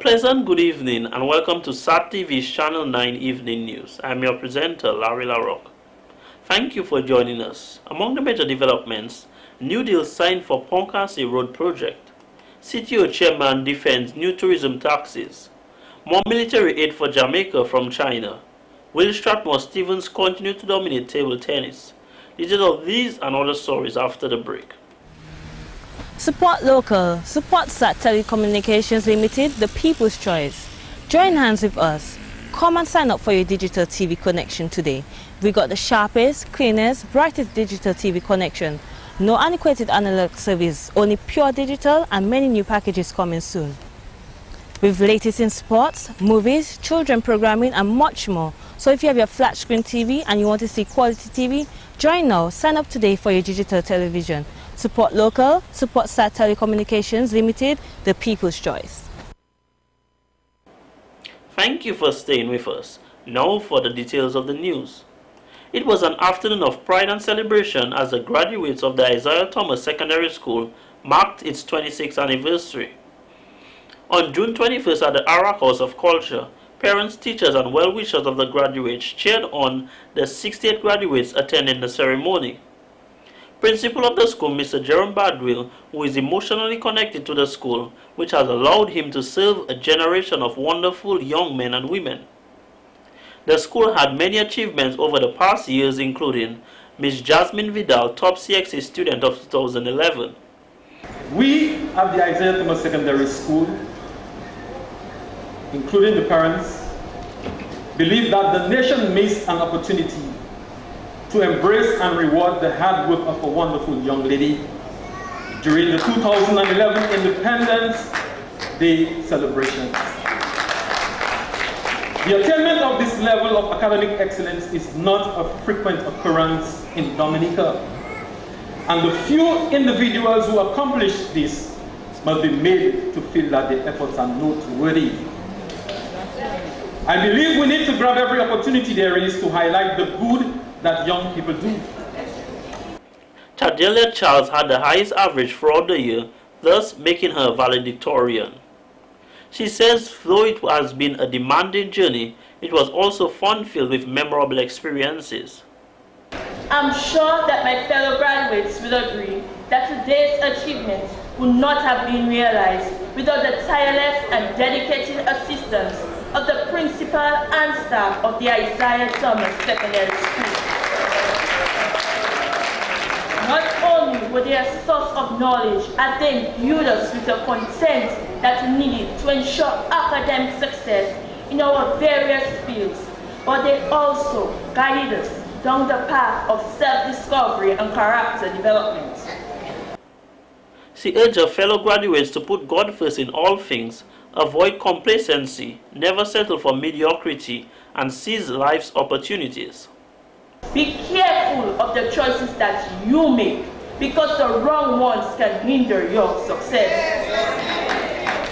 pleasant good evening and welcome to SAT TV's Channel 9 Evening News. I'm your presenter, Larry LaRock. Thank you for joining us. Among the major developments, new deal signed for Ponkasi Road project. CTO chairman defends new tourism taxes. More military aid for Jamaica from China. Will Strathmore Stevens continue to dominate table tennis? Details of these and other stories after the break. Support local, support SAT Telecommunications Ltd, the people's choice. Join hands with us. Come and sign up for your digital TV connection today. We got the sharpest, cleanest, brightest digital TV connection. No antiquated analog service, only pure digital and many new packages coming soon. With latest in sports, movies, children programming and much more. So if you have your flat screen TV and you want to see quality TV, join now. Sign up today for your digital television. Support local, support SAT Telecommunications Ltd, the people's choice. Thank you for staying with us. Now for the details of the news. It was an afternoon of pride and celebration as the graduates of the Isaiah Thomas Secondary School marked its 26th anniversary. On June 21st at the Arak House of Culture, parents, teachers and well-wishers of the graduates cheered on the 68 graduates attending the ceremony. Principal of the school, Mr. Jerome Badwill, who is emotionally connected to the school, which has allowed him to serve a generation of wonderful young men and women. The school had many achievements over the past years, including Ms. Jasmine Vidal, top CXA student of 2011. We at the Isaiah Thomas Secondary School, including the parents, believe that the nation missed an opportunity to embrace and reward the hard work of a wonderful young lady during the 2011 Independence Day celebrations. The attainment of this level of academic excellence is not a frequent occurrence in Dominica, and the few individuals who accomplish this must be made to feel that their efforts are noteworthy. I believe we need to grab every opportunity there is to highlight the good that young people do. Chadelia Charles had the highest average throughout the year, thus making her a valedictorian. She says though it has been a demanding journey, it was also fun-filled with memorable experiences. I'm sure that my fellow graduates will agree that today's achievements would not have been realized without the tireless and dedicated assistance of the principal and staff of the Isaiah Thomas Secondary School. Not only were they a source of knowledge as they imbued us with the content that we needed to ensure academic success in our various fields, but they also guided us down the path of self-discovery and character development. She urged her fellow graduates to put God first in all things, avoid complacency, never settle for mediocrity, and seize life's opportunities. Be careful of the choices that you make, because the wrong ones can hinder your success.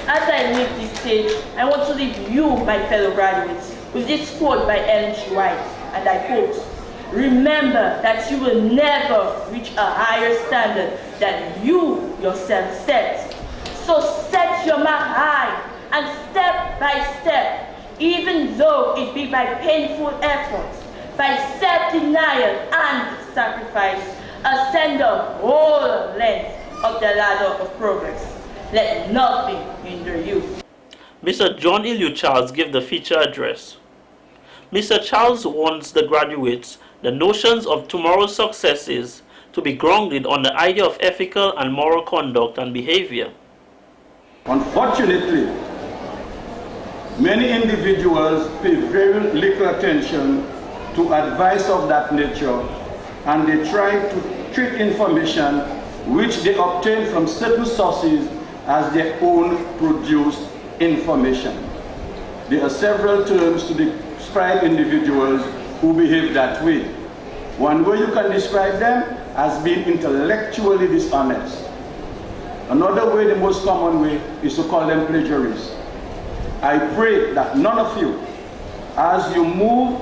As I leave this stage, I want to leave you, my fellow graduates, with this quote by Ellen G. White, and I quote, "Remember that you will never reach a higher standard than you yourself set. So set your mark high, and step by step, even though it be by painful effort, by self-denial and sacrifice, ascend the whole length of the ladder of progress. Let nothing hinder you." Mr. John Iliu Charles gave the feature address. Mr. Charles warns the graduates the notions of tomorrow's successes to be grounded on the idea of ethical and moral conduct and behavior. Unfortunately, many individuals pay very little attention to advice of that nature, and they try to treat information which they obtain from certain sources as their own produced information. There are several terms to describe individuals who behave that way. One way you can describe them as being intellectually dishonest. Another way, the most common way, is to call them plagiarists. I pray that none of you, as you move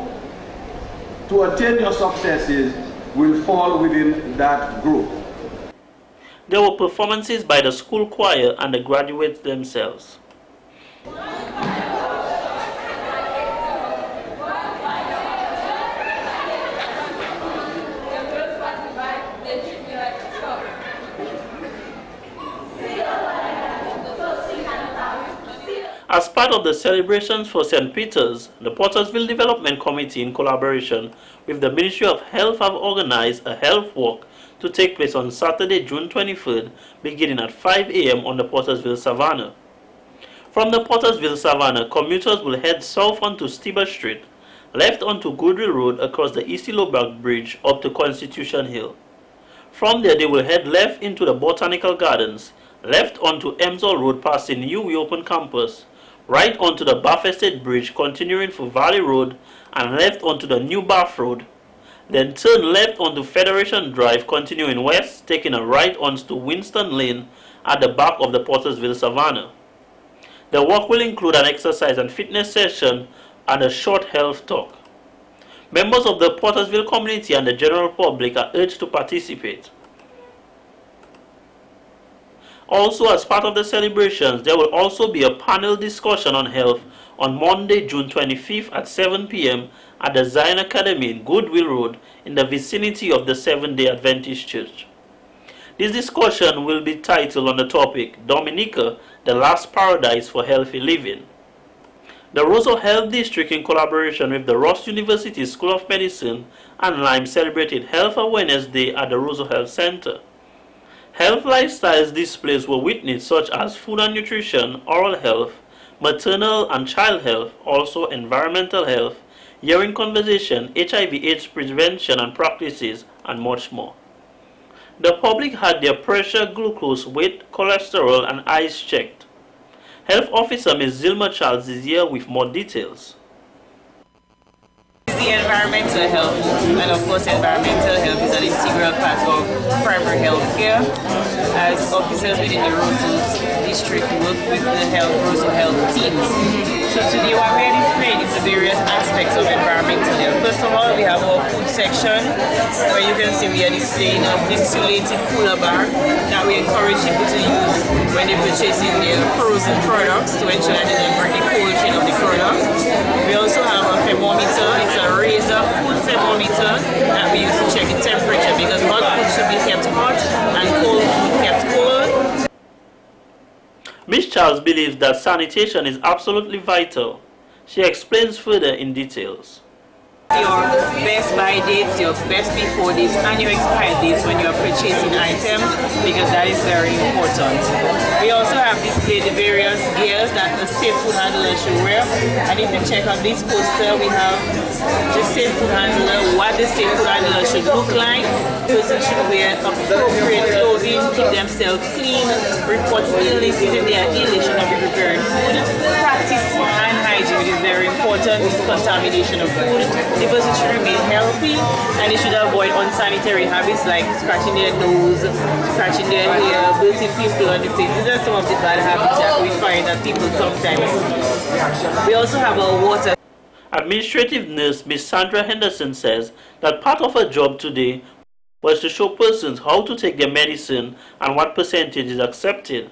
to attain your successes, will fall within that group. There were performances by the school choir and the graduates themselves. As part of the celebrations for St. Peter's, the Pottersville Development Committee in collaboration with the Ministry of Health have organized a health walk to take place on Saturday, June 23rd, beginning at 5 a.m. on the Pottersville Savannah. From the Pottersville Savannah, commuters will head south onto Steber Street, left onto Goodwill Road across the East Lowback Bridge up to Constitution Hill. From there, they will head left into the Botanical Gardens, left onto Emsall Road past the new reopened campus, right onto the Bath Estate Bridge continuing for Valley Road and left onto the new Bath Road. Then turn left onto Federation Drive continuing west, taking a right onto Winston Lane at the back of the Pottersville Savannah. The walk will include an exercise and fitness session and a short health talk. Members of the Pottersville community and the general public are urged to participate. Also, as part of the celebrations, there will also be a panel discussion on health on Monday, June 25th at 7 p.m. at the Zion Academy in Goodwill Road in the vicinity of the Seventh-day Adventist Church. This discussion will be titled on the topic, Dominica, the Last Paradise for Healthy Living. The Roseau Health District, in collaboration with the Ross University School of Medicine and Lyme, celebrated Health Awareness Day at the Roseau Health Center. Health lifestyles displays were witnessed such as food and nutrition, oral health, maternal and child health, also environmental health, hearing conversation, HIV/AIDS prevention and practices, and much more. The public had their pressure, glucose, weight, cholesterol, and eyes checked. Health Officer Ms. Zilma Charles is here with more details. The environmental health, and of course environmental health is an integral part of primary health care. As officers within the Roseau district, we work with the Roseau health teams. So today what we are displaying is the various aspects of environmental health. First of all, we have our food section, where you can see we are displaying a insulated cooler bar that we encourage people to use when they're purchasing their frozen products to ensure that they don't break the cold chain of the product. We also have a thermometer. It's a razor food thermometer that we use to check the temperature, because hot food should be kept hot and cold food kept cold. Ms. Charles believes that sanitation is absolutely vital. She explains further in details. Your best buy dates, your best before dates, and your expired dates when you are purchasing items, because that is very important. We also have displayed the various gears that the safe food handler should wear, and if you check on this poster, we have the safe food handler, what the safe food handler should look like. Person should wear appropriate clothing, keep themselves clean, report illnesses if they are ill, they should not be preparing food, practice hand hygiene, which is very important, with contamination of food. The person should remain healthy, and they should avoid unsanitary habits like scratching their nose, scratching their hair, building pimple on the face. These are some of the bad habits that we find that people sometimes. We also have our water. Administrative nurse Ms. Sandra Henderson says that part of her job today was to show persons how to take their medicine and what percentage is accepted.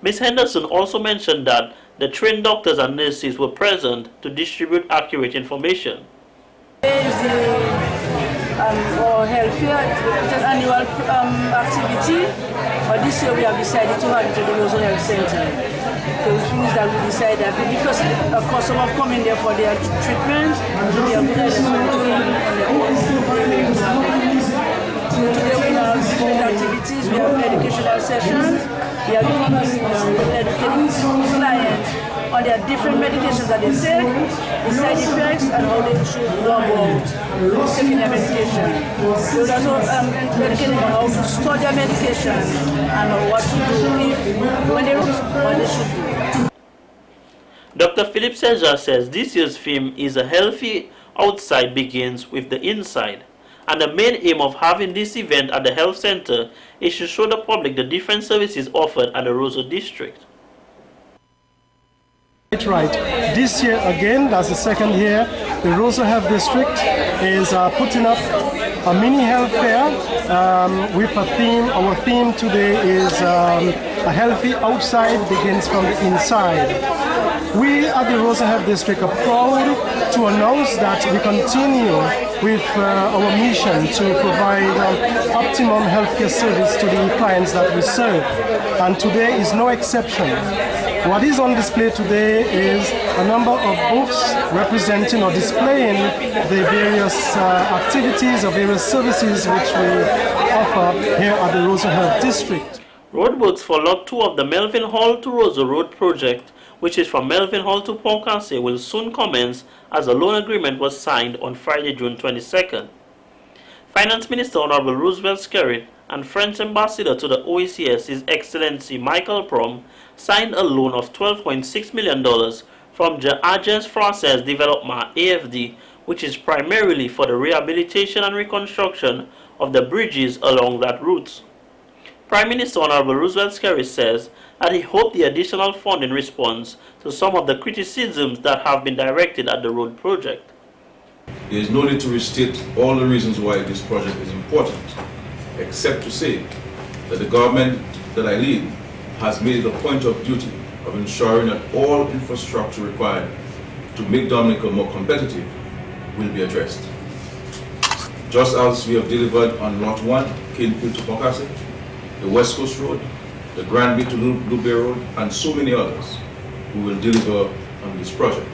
Ms. Henderson also mentioned that the trained doctors and nurses were present to distribute accurate information. Today is our health fair. It's an annual activity, but this year we have decided to have it at the Roseau Health Center. Which means that we decided that because a customer have come in there for their treatment, we have decided to come on their own. Today we have different activities. We have educational sessions. We have educating clients on their different medications that they take, the side effects, and how they should go about taking their medication. We will also educating on how to store their medication and what to do when they what they should do. Dr. Philip Seja says this year's theme is a healthy outside begins with the inside. And the main aim of having this event at the health center is to show the public the different services offered at the Roseau district. Right. This year again, that's the second year, the Roseau Health District is putting up a mini health fair with a theme. Our theme today is a healthy outside begins from the inside. We at the Roseau Health District are proud to announce that we continue with our mission to provide optimum healthcare service to the clients that we serve, and today is no exception. What is on display today is a number of booths representing or displaying the various activities or various services which we offer here at the Roseau Health District. Roadworks for Lot 2 of the Melvin Hall to Roseau Road project, which is from Melvin Hall to Pont-Cassé, will soon commence as a loan agreement was signed on Friday, June 22nd. Finance Minister Honorable Roosevelt Skerrit and French Ambassador to the OECS, His Excellency Michael Prom, signed a loan of $12.6 million from the Agence Française Développement AFD, which is primarily for the rehabilitation and reconstruction of the bridges along that route. Prime Minister Honorable Roosevelt Skerrit says that he hoped the additional funding responds to some of the criticisms that have been directed at the road project. There is no need to restate all the reasons why this project is important, except to say that the government that I lead has made it a point of duty of ensuring that all infrastructure required to make Dominica more competitive will be addressed. Just as we have delivered on Lot 1, Canefield to Pont-Cassé, the West Coast Road, the Granby to Blueberry Road, and so many others, we will deliver on this project.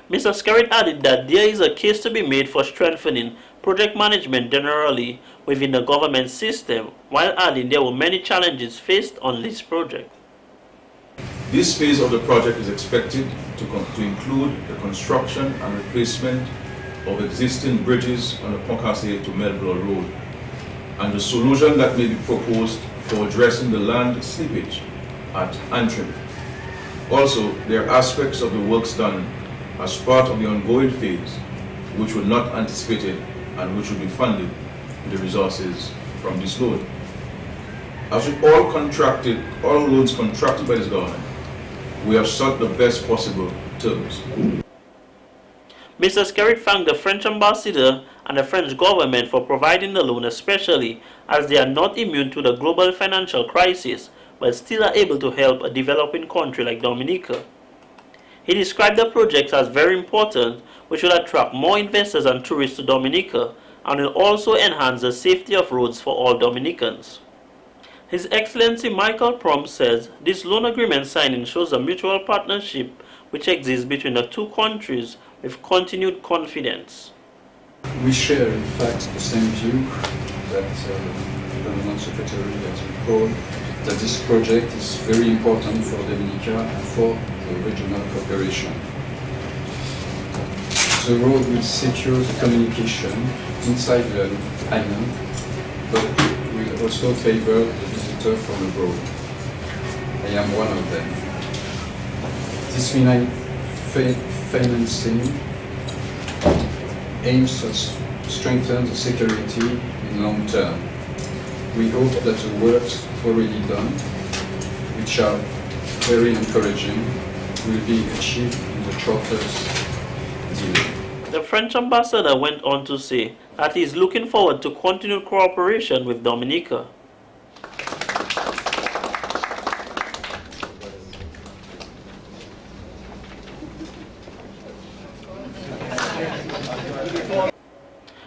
Mr. Skerrit added that there is a case to be made for strengthening project management generally within the government system, while adding there were many challenges faced on this project. This phase of the project is expected to include the construction and replacement of existing bridges on the Pont-Cassé to Melville Road, and the solution that may be proposed for addressing the land slippage at Antrim. Also, there are aspects of the works done as part of the ongoing phase which were not anticipated and which will be funded with the resources from this loan. As with all loans contracted by this government, we have sought the best possible terms. Mr. Skerrit thanked the French ambassador and the French government for providing the loan, especially as they are not immune to the global financial crisis, but still are able to help a developing country like Dominica. He described the project as very important, which will attract more investors and tourists to Dominica and will also enhance the safety of roads for all Dominicans. His Excellency Michael Prom says this loan agreement signing shows a mutual partnership which exists between the two countries with continued confidence. We share, in fact, the same view that the Government Secretary has recalled, that this project is very important for Dominica and for the regional cooperation. The road will secure the communication inside the island, but will also favor the visitor from abroad. I am one of them. This financing aims to strengthen the security in long term. We hope that the works already done, which are very encouraging, will be achieved in the shortest delay. The French ambassador went on to say that he is looking forward to continued cooperation with Dominica.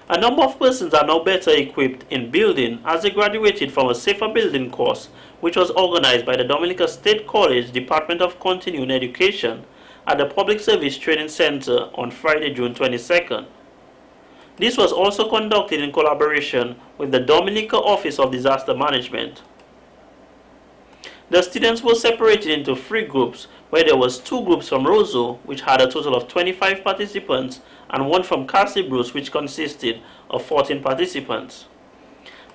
A number of persons are now better equipped in building as they graduated from a safer building course which was organized by the Dominica State College Department of Continuing Education at the Public Service Training Center on Friday, June 22nd. This was also conducted in collaboration with the Dominica Office of Disaster Management. The students were separated into 3 groups, where there was 2 groups from Roseau, which had a total of 25 participants, and 1 from Castle Bruce, which consisted of 14 participants.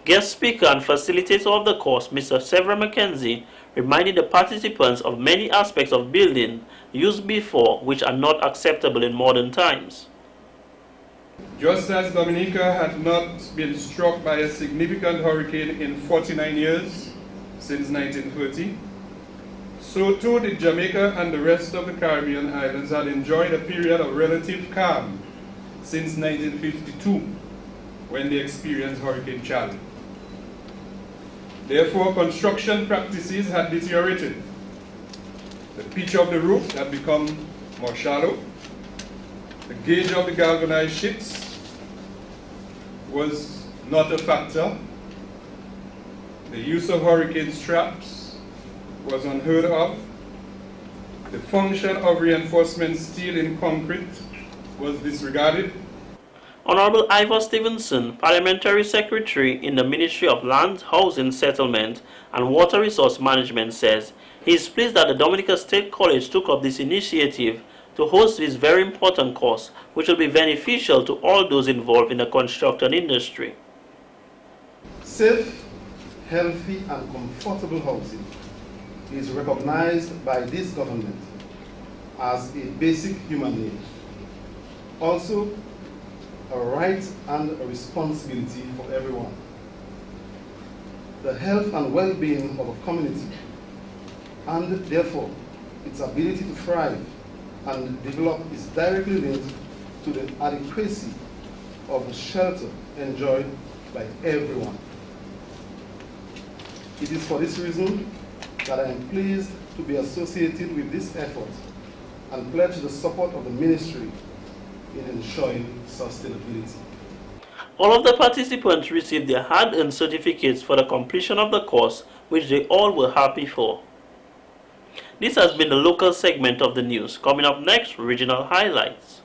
Guest speaker and facilitator of the course, Mr. Severin McKenzie, reminded the participants of many aspects of building used before which are not acceptable in modern times. Just as Dominica had not been struck by a significant hurricane in 49 years since 1930, so too did Jamaica and the rest of the Caribbean islands had enjoyed a period of relative calm since 1952, when they experienced Hurricane Charlie. Therefore, construction practices had deteriorated. The pitch of the roof had become more shallow. The gauge of the galvanized sheets was not a factor. The use of hurricane straps was unheard of. The function of reinforcement steel in concrete was disregarded. Honorable Ivor Stevenson, Parliamentary Secretary in the Ministry of Land, Housing, Settlement and Water Resource Management, says he is pleased that the Dominica State College took up this initiative to host this very important course, which will be beneficial to all those involved in the construction industry. Safe, healthy and comfortable housing is recognized by this government as a basic human need. Also, a right and a responsibility for everyone. The health and well-being of a community, and therefore its ability to thrive and develop, is directly linked to the adequacy of the shelter enjoyed by everyone. It is for this reason that I am pleased to be associated with this effort and pledge the support of the ministry in ensuring sustainability. All of the participants received their hard-earned certificates for the completion of the course, which they all were happy for. This has been the local segment of the news. Coming up next, regional highlights.